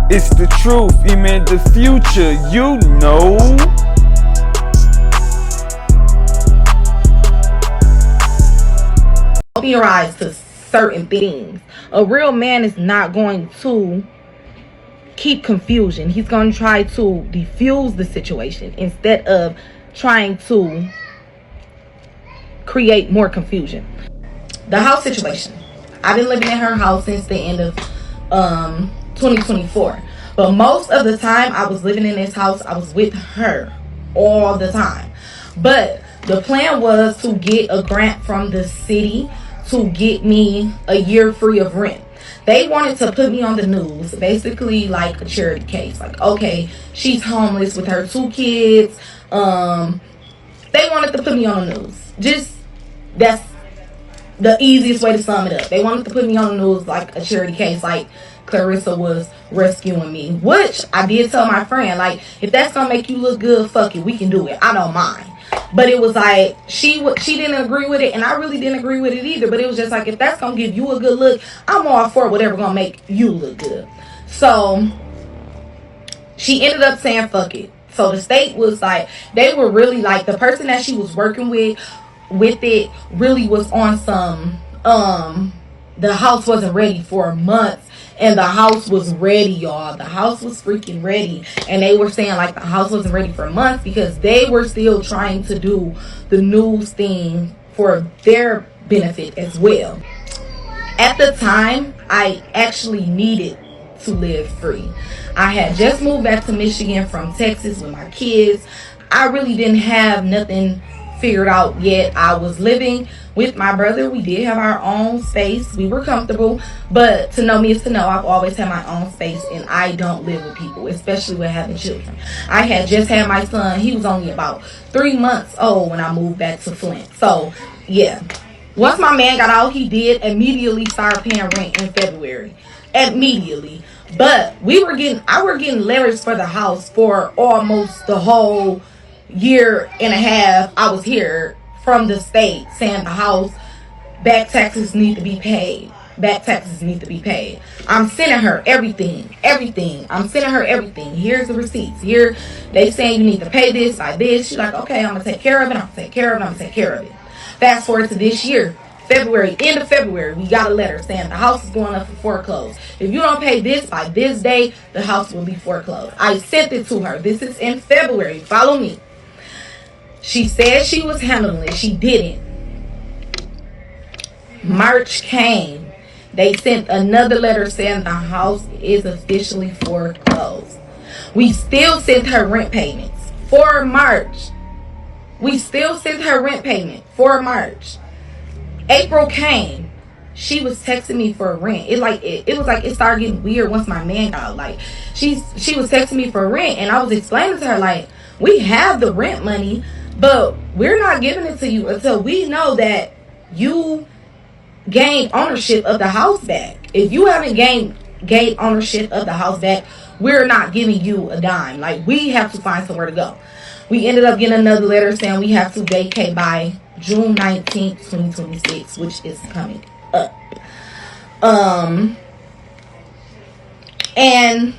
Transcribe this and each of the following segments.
It's the truth, even the future, you know. Open your eyes to certain things. A real man is not going to keep confusion. He's going to try to diffuse the situation instead of trying to create more confusion. The house situation. I've been living in her house since the end of 2024. But most of the time I was living in this house, I was with her all the time. But the plan was to get a grant from the city to get me a year free of rent. They wanted to put me on the news, basically like a charity case. Like, okay, she's homeless with her 2 kids. They wanted to put me on the news. Just, that's the easiest way to sum it up. They wanted to put me on the news like a charity case, like Claressa was rescuing me. Which I did tell my friend, like, if that's gonna make you look good, fuck it, we can do it. I don't mind. But it was like she didn't agree with it, and I really didn't agree with it either. But it was just like, if that's gonna give you a good look, I'm all for whatever gonna make you look good. So she ended up saying fuck it. So the state was like, they were really like, the person that she was working with it really was on some the house wasn't ready for months, and the house was ready, y'all. The house was freaking ready, and they were saying like the house wasn't ready for months because they were still trying to do the news thing for their benefit as well. At the time, I actually needed to live free. I had just moved back to Michigan from Texas with my kids. I really didn't have nothing figured out yet. I was living with my brother. We did have our own space. We were comfortable, but to know me is to know I've always had my own space, and I don't live with people, especially with having children. I had just had my son. He was only about 3 months old when I moved back to Flint. So yeah, once my man got out, he did immediately start paying rent in February. Immediately. But I were getting letters for the house for almost the whole year and a half I was here from the state, saying the house back taxes need to be paid. Back taxes need to be paid. I'm sending her everything. I'm sending her everything. Here's the receipts. Here they saying you need to pay this by this. She's like, okay, I'm gonna take care of it. I'm gonna take care of it. I'm gonna take care of it. Fast forward to this year. February, end of February, we got a letter saying the house is going up for foreclosure. If you don't pay this by this day, the house will be foreclosed. I sent it to her. This is in February. Follow me. She said she was handling it. She didn't. March came. They sent another letter saying the house is officially foreclosed. We still sent her rent payments for March. We still sent her rent payment for March. April came. She was texting me for rent. It was like it started getting weird once my man got out. Like she was texting me for rent, and I was explaining to her like, we have the rent money, but we're not giving it to you until we know that you gained ownership of the house back. If you haven't gained ownership of the house back, we're not giving you a dime. Like, we have to find somewhere to go. We ended up getting another letter saying we have to vacate by June 19th, 2026, which is coming up. And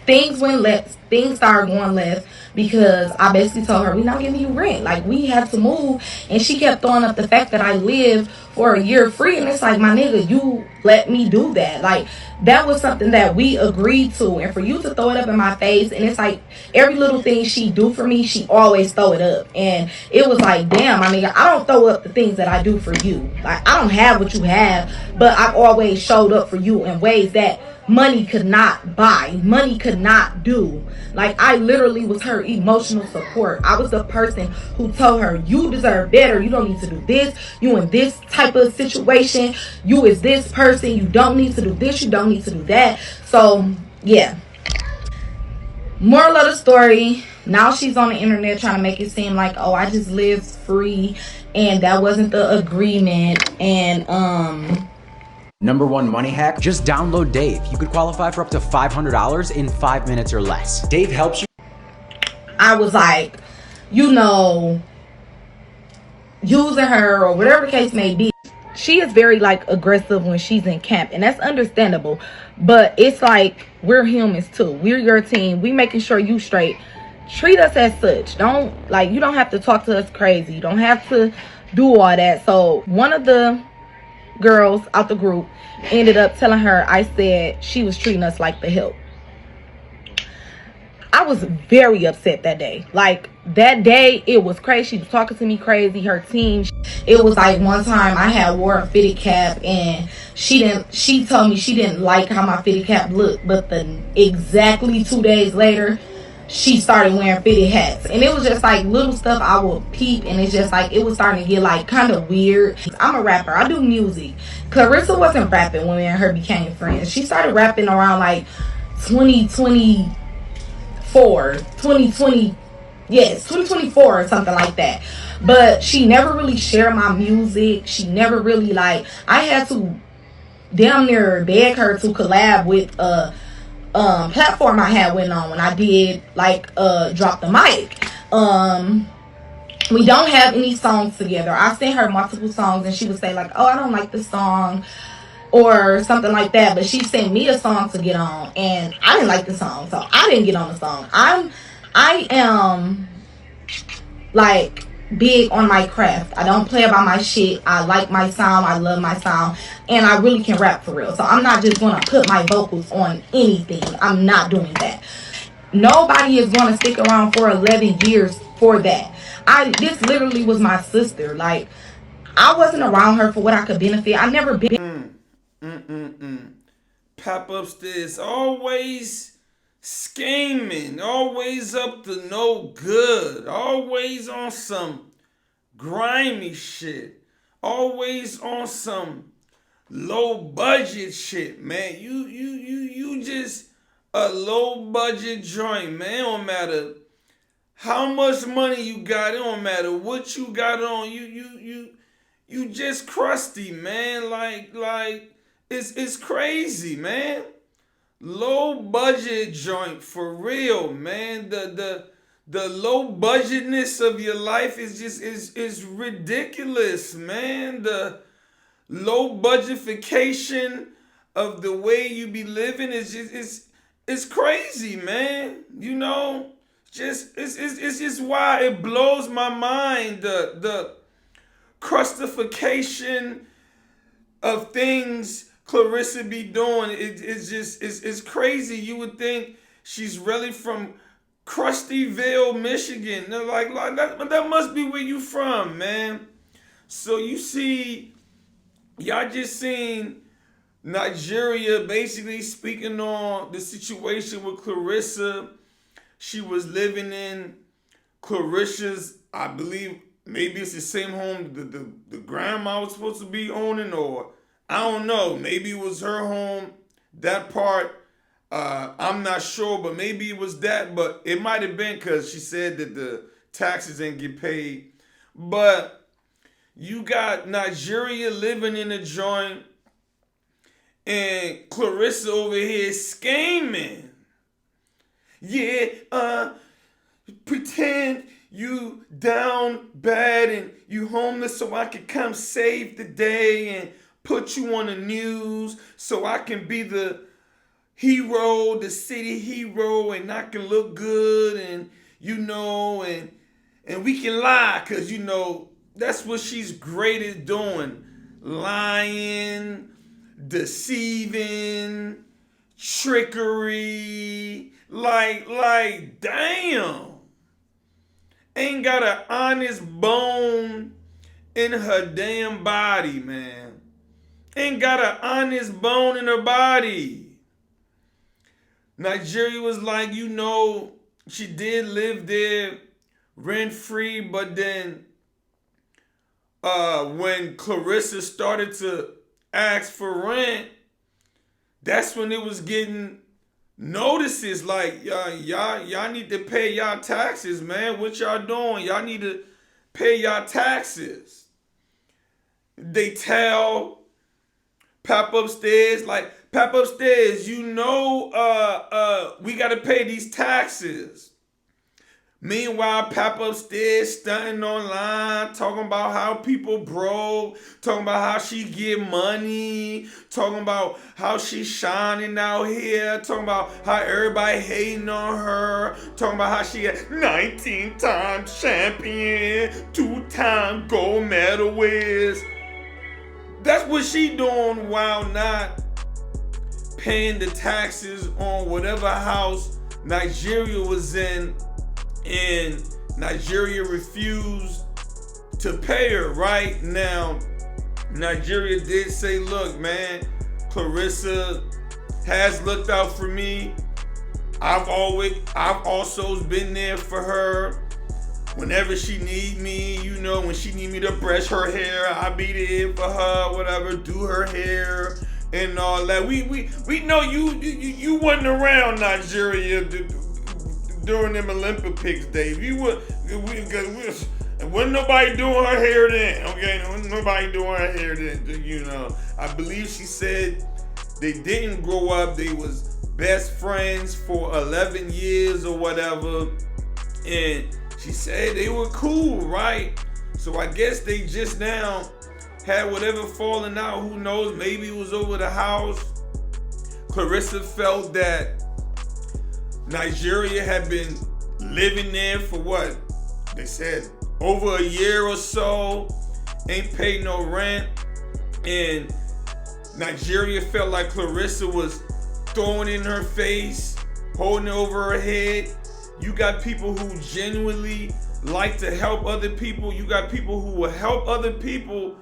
things went left. Things started going left because I basically told her, we're not giving you rent. Like, we have to move. And she kept throwing up the fact that I lived for a year free. And it's like, my nigga, you let me do that. Like, that was something that we agreed to. And for you to throw it up in my face, and it's like every little thing she do for me, she always throw it up. And it was like, damn, my nigga, I don't throw up the things that I do for you. Like, I don't have what you have, but I've always showed up for you in ways that money could not buy, money could not do. Like, I literally was her emotional support. I was the person who told her, you deserve better. You don't need to do this. You in this type of situation. You is this person. You don't need to do this. You don't need to do that. So, yeah. Moral of the story, now she's on the internet trying to make it seem like, oh, I just lived free and that wasn't the agreement. And, Number 1 money hack, just download Dave. You could qualify for up to $500 in 5 minutes or less. Dave helps you. I was like, you know, using her or whatever the case may be. She is very like aggressive when she's in camp, and that's understandable. But it's like, we're humans too. We're your team. We making sure you straight. Treat us as such. Don't, like, you don't have to talk to us crazy. You don't have to do all that. So one of the girls out the group ended up telling her I said she was treating us like the help. I was very upset that day. Like, that day, it was crazy. She was talking to me crazy. Her team. It was like one time I had wore a fitted cap and she told me she didn't like how my fitted cap looked. But exactly 2 days later, she started wearing fitted hats. And it was just like little stuff I would peep, and it's just like, it was starting to get like kind of weird. I'm a rapper. I do music. Claressa wasn't rapping when me and her became friends. She started rapping around like 2020. 2020, yes, 2024 or something like that. But she never really shared my music. She never really, like, I had to damn near beg her to collab with a platform I had went on when I did like drop the mic. We don't have any songs together. I sent her multiple songs and she would say like, oh, I don't like this song or something like that, but she sent me a song to get on and I didn't like the song, so I didn't get on the song. I am like big on my craft. I don't play about my shit. I like my sound. I love my sound, and I really can rap for real. So I'm not just gonna put my vocals on anything. I'm not doing that. Nobody is gonna stick around for 11 years for that. This literally was my sister. Like, I wasn't around her for what I could benefit. I never been. Pop upstairs, always scheming, always up to no good, always on some grimy shit, always on some low budget shit, man. You just a low budget joint, man. It don't matter how much money you got, it don't matter what you got on. You just crusty, man. Like it's crazy, man. Low budget joint for real, man. The low budgetness of your life is just is ridiculous, man. The low budgetification of the way you be living is just it's crazy, man. You know, it's just why it blows my mind, the crustification of things Claressa be doing. It's crazy. You would think she's really from Crustyville, Michigan. They're like that must be where you from, man. So you see, y'all just seen Nigeria basically speaking on the situation with Claressa. She was living in Claressa's, I believe, maybe it's the same home the grandma was supposed to be owning, or I don't know. Maybe it was her home. That part, I'm not sure, but maybe it was that. But it might have been because she said that the taxes didn't get paid. But you got Nigeria living in a joint, and Claressa over here scheming. Yeah, pretend you down bad and you homeless so I can come save the day and put you on the news so I can be the hero, the city hero, and I can look good, and you know, and we can lie, because you know that's what she's great at doing. Lying, deceiving, trickery, like damn. Ain't got an honest bone in her damn body, man. Ain't got an honest bone in her body. Nigeria was like, you know, she did live there rent free, but then when Claressa started to ask for rent, that's when it was getting notices like, y'all need to pay y'all taxes, man. What y'all doing? Y'all need to pay y'all taxes. They tell Pop Upstairs, like, Pop Upstairs, you know, we got to pay these taxes. Meanwhile, Pap upstairs stunting online, talking about how people broke, talking about how she get money, talking about how she shining out here, talking about how everybody hating on her, talking about how she a 19-time champion, 2-time gold medalist. That's what she doing while not paying the taxes on whatever house Nigeria was in, and Nigeria refused to pay her. Right now, Nigeria did say, look, man, Claressa has looked out for me. I've also been there for her. Whenever she need me, you know, when she need me to brush her hair, I be there for her, whatever, do her hair and all that. We know you wasn't around Nigeria during them Olympics days. And wasn't nobody doing her hair then, okay? Wasn't nobody doing her hair then, you know. I believe she said they didn't grow up. They was best friends for 11 years or whatever. And she said they were cool, right? So I guess they just now had whatever falling out. Who knows? Maybe it was over the house. Claressa felt that Nigeria had been living there for what? They said over a year or so, ain't paid no rent. And Nigeria felt like Claressa was throwing in her face, holding it over her head. You got people who genuinely like to help other people. You got people who will help other people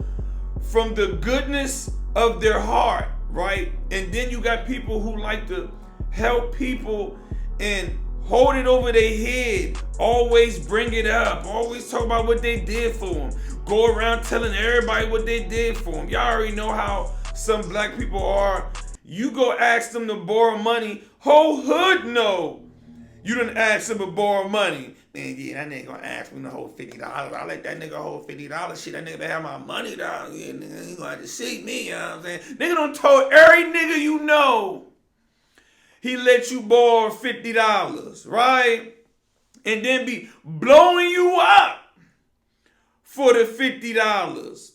from the goodness of their heart, right? And then you got people who like to help people and hold it over their head, always bring it up, always talk about what they did for them, go around telling everybody what they did for them. Y'all already know how some black people are. You go ask them to borrow money, whole hood know you done ask him to borrow money. Man, yeah, that nigga gonna ask me to hold $50. I let that nigga hold $50. Shit, that nigga better have my money down. Yeah, nigga, he gonna have to see me, you know what I'm saying? Nigga done told every nigga you know he let you borrow $50, right? And then be blowing you up for the $50.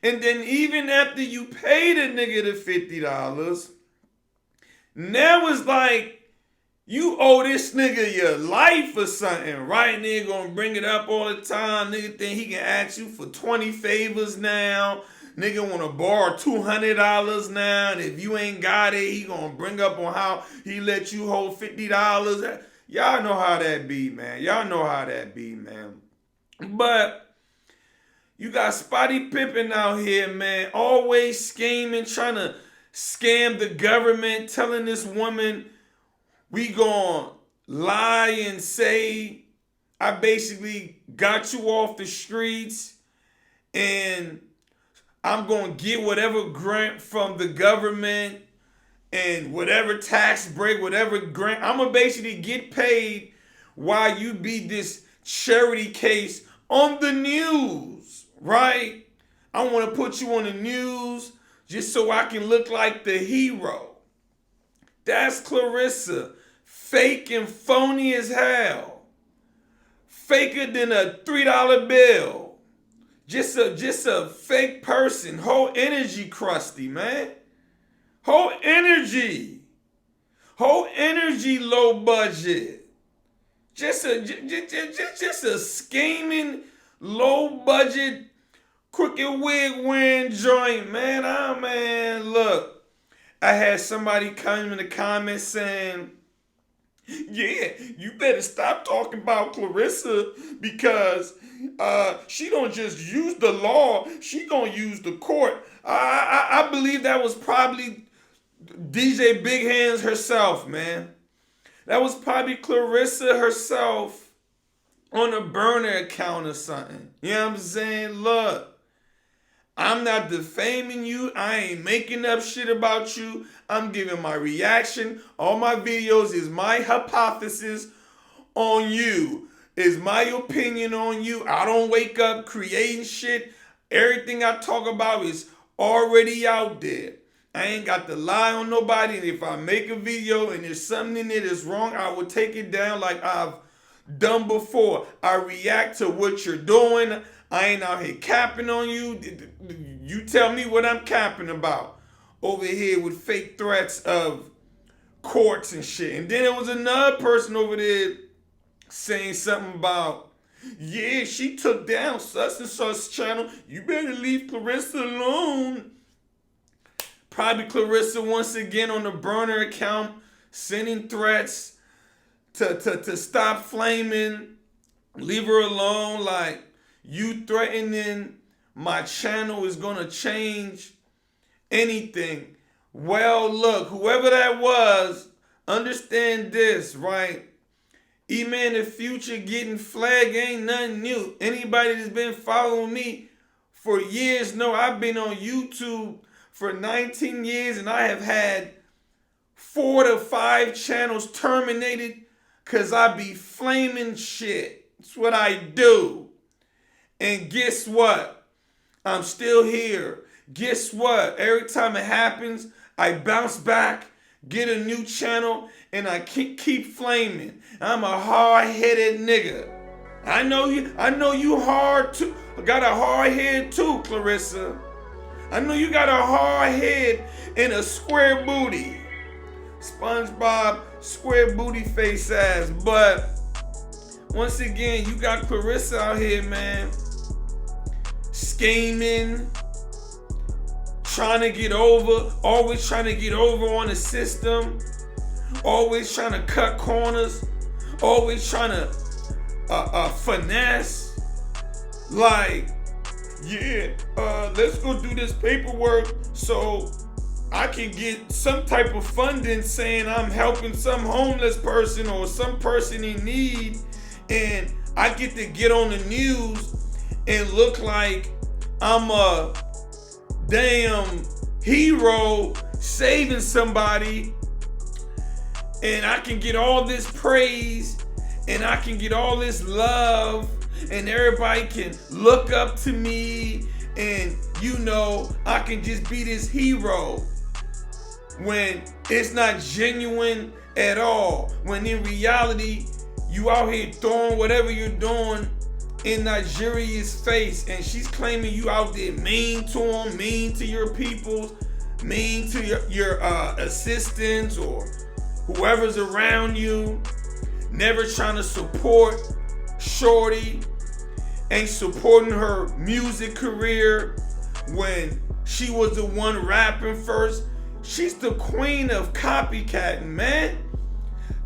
And then even after you pay the nigga the $50, now it's like, you owe this nigga your life or something, right? Nigga gonna bring it up all the time. Nigga think he can ask you for 20 favors now. Nigga wanna borrow $200 now. And if you ain't got it, he gonna bring up on how he let you hold $50. Y'all know how that be, man. Y'all know how that be, man. But you got Spottie Pippen out here, man. Always scheming, trying to scam the government, telling this woman, we gon' lie and say I basically got you off the streets and I'm gonna get whatever grant from the government and whatever tax break, whatever grant. I'm gonna basically get paid while you be this charity case on the news, right? I wanna put you on the news just so I can look like the hero. That's Claressa. Fake and phony as hell. Faker than a $3 bill. Just a fake person. Whole energy crusty, man. Whole energy low budget. Just a scheming, low budget, crooked wig wearing joint, man. Man, look. I had somebody come in the comments saying, yeah, you better stop talking about Claressa because she don't just use the law, she gonna use the court. I believe that was probably DJ Big Hands herself, man. That was probably Claressa herself on a burner account or something. You know what I'm saying? Look. I'm not defaming you. I ain't making up shit about you. I'm giving my reaction. All my videos is my hypothesis on you. Is my opinion on you. I don't wake up creating shit. Everything I talk about is already out there. I ain't got to lie on nobody. And if I make a video and there's something in it that's wrong, I will take it down like I've done before. I react to what you're doing. I ain't out here capping on you. You tell me what I'm capping about. Over here with fake threats of courts and shit. And then there was another person over there saying something about, yeah, she took down such and such channel. You better leave Claressa alone. Probably Claressa once again on the burner account, sending threats to stop flaming, leave her alone. Like, you threatening my channel is gonna change anything. Well, look, whoever that was, understand this, right? Even in the future, getting flagged ain't nothing new. Anybody that's been following me for years know I've been on YouTube for 19 years and I have had 4 to 5 channels terminated because I be flaming shit. It's what I do. And guess what? I'm still here. Guess what? Every time it happens, I bounce back, get a new channel, and I keep flaming. I'm a hard-headed nigga. I know you hard too. Got a hard head too, Claressa. I know you got a hard head and a square booty. SpongeBob, square booty face ass. But once again, you got Claressa out here, man, scheming, trying to get over, always trying to get over on the system, always trying to cut corners, always trying to finesse. Like, yeah, let's go do this paperwork so I can get some type of funding saying I'm helping some homeless person or some person in need, and I get to get on the news and look like I'm a damn hero saving somebody, and I can get all this praise and I can get all this love and everybody can look up to me, and I can just be this hero when it's not genuine at all. When in reality, you out here throwing whatever you're doing in Nigeria's face, and she's claiming you out there mean to them, mean to your people, mean to your assistants or whoever's around you, never trying to support shorty, ain't supporting her music career when she was the one rapping first. She's the queen of copycatting, man.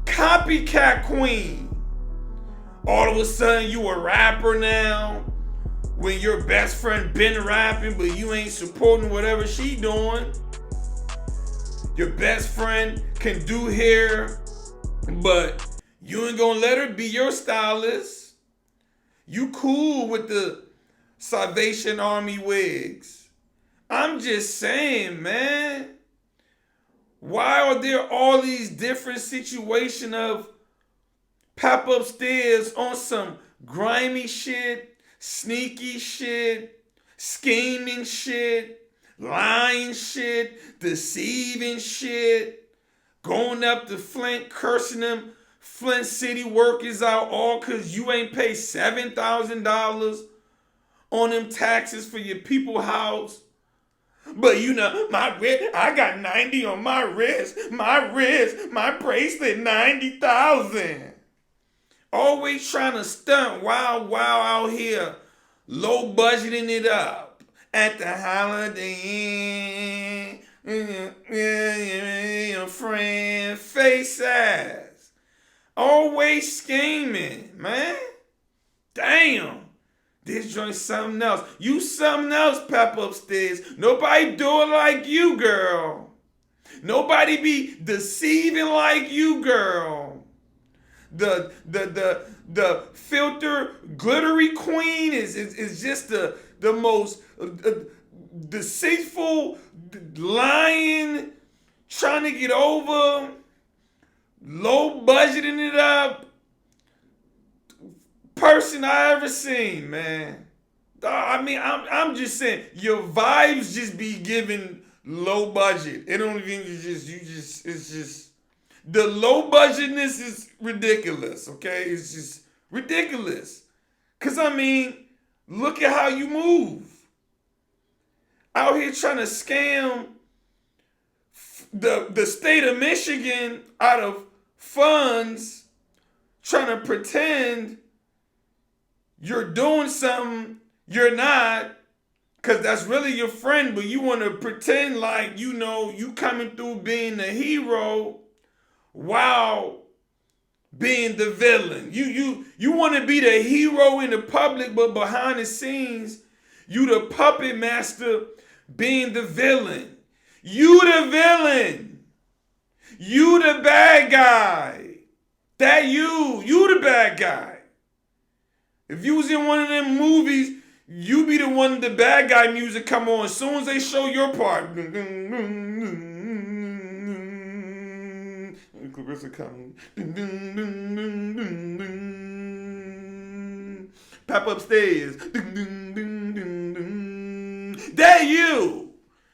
Copycat queen. All of a sudden you a rapper now when your best friend been rapping but you ain't supporting whatever she doing. Your best friend can do hair but you ain't gonna let her be your stylist. You cool with the Salvation Army wigs. I'm just saying, man. Why are there all these different situations of pop upstairs on some grimy shit, sneaky shit, scheming shit, lying shit, deceiving shit, going up to Flint, cursing them Flint City workers out all because you ain't paid $7,000 on them taxes for your people house. But my wrist, I got 90 on my wrist, my bracelet, 90,000. Always trying to stunt wow out here, low budgeting it up at the Holiday Inn, friend, face ass. Always scheming, man. Damn. This joint's something else. You something else, Pep Upstairs. Nobody do it like you, girl. Nobody be deceiving like you, girl. The filter glittery queen is just the most deceitful, lying, trying to get over, low budgeting it up person I ever seen, man. I mean, I'm just saying, your vibes just be giving low budget. It don't even it's just the low budgetness is ridiculous, okay? It's just Ridiculous. Because, I mean, look at how you move. Out here trying to scam the state of Michigan out of funds, trying to pretend you're doing something you're not, because that's really your friend, but you want to pretend like, you know, you coming through being the hero while being the villain. You want to be the hero in the public, but behind the scenes, you the puppet master being the villain. You the villain. You the bad guy. That you the bad guy. If you was in one of them movies, you be the one, the bad guy music come on. As soon as they show your part. Claressa coming. Pop upstairs. That you.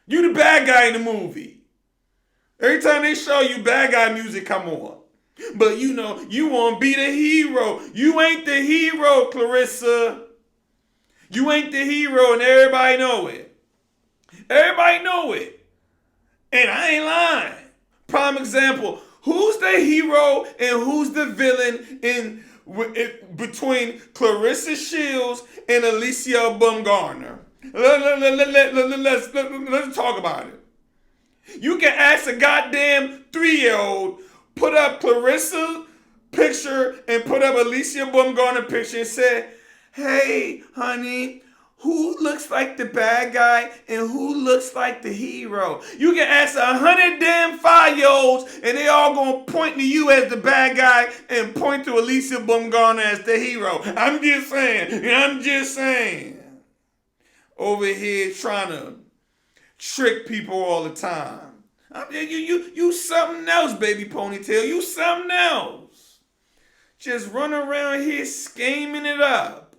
You the bad guy in the movie. Every time they show you, bad guy music come on. But you know, you want to be the hero. You ain't the hero, Claressa. You ain't the hero, and everybody know it. Everybody know it. And I ain't lying. Prime example. Who's the hero and who's the villain between Claressa Shields and Alicia Bumgarner? Let's talk about it. You can ask a goddamn 3-year-old, put up Claressa picture and put up Alicia Bumgarner picture and say, hey, honey, who looks like the bad guy and who looks like the hero? You can ask 100 damn 5-year-olds and they all gonna point to you as the bad guy and point to Alicia Bumgarner as the hero. I'm just saying. Over here trying to trick people all the time. You something else, baby ponytail. You something else. Just run around here scheming it up.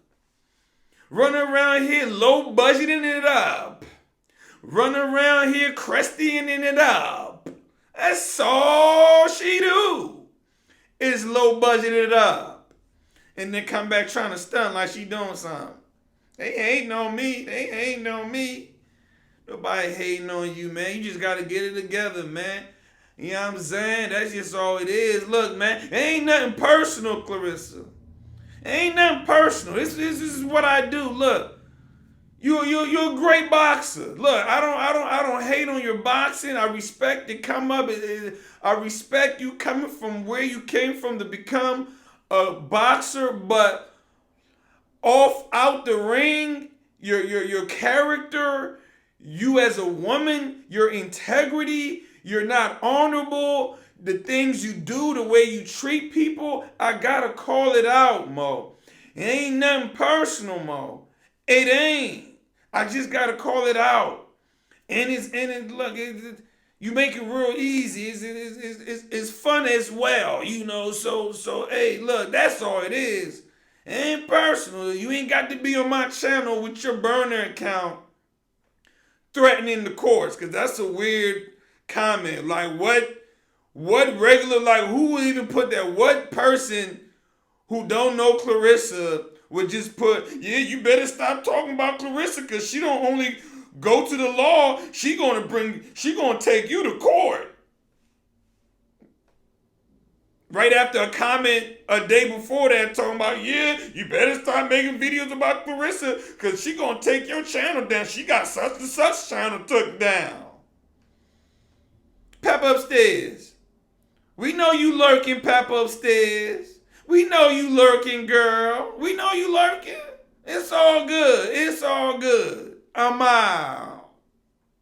Run around here low budgeting it up. Run around here cresting it up. That's all she do. Is low budget it up. And then come back trying to stunt like she doing something. They hating on me. Nobody hating on you, man. You just got to get it together, man. You know what I'm saying? That's just all it is. Look, man, it ain't nothing personal, Claressa. It ain't nothing personal. This is what I do. Look, you're a great boxer. Look, I don't hate on your boxing. I respect it. I respect you coming from where you came from to become a boxer, but out the ring, your character, you as a woman, your integrity, you're not honorable, the things you do, the way you treat people, I gotta call it out, Mo. It ain't nothing personal, Mo. It ain't. I just gotta call it out. You make it real easy. It's fun as well, you know. So hey, look, that's all it is. It ain't personal. You ain't got to be on my channel with your burner account threatening the courts, because that's a weird comment. Like, what regular, like, who would even put that? What person who don't know Claressa would just put, yeah, you better stop talking about Claressa, because she don't only go to the law, she gonna take you to court. Right after a comment a day before that talking about, yeah, you better start making videos about Claressa because she gonna take your channel down. She got such and such channel took down. Pep upstairs. We know you lurking, Pep upstairs. We know you lurking, girl. We know you lurking. It's all good. I'm out.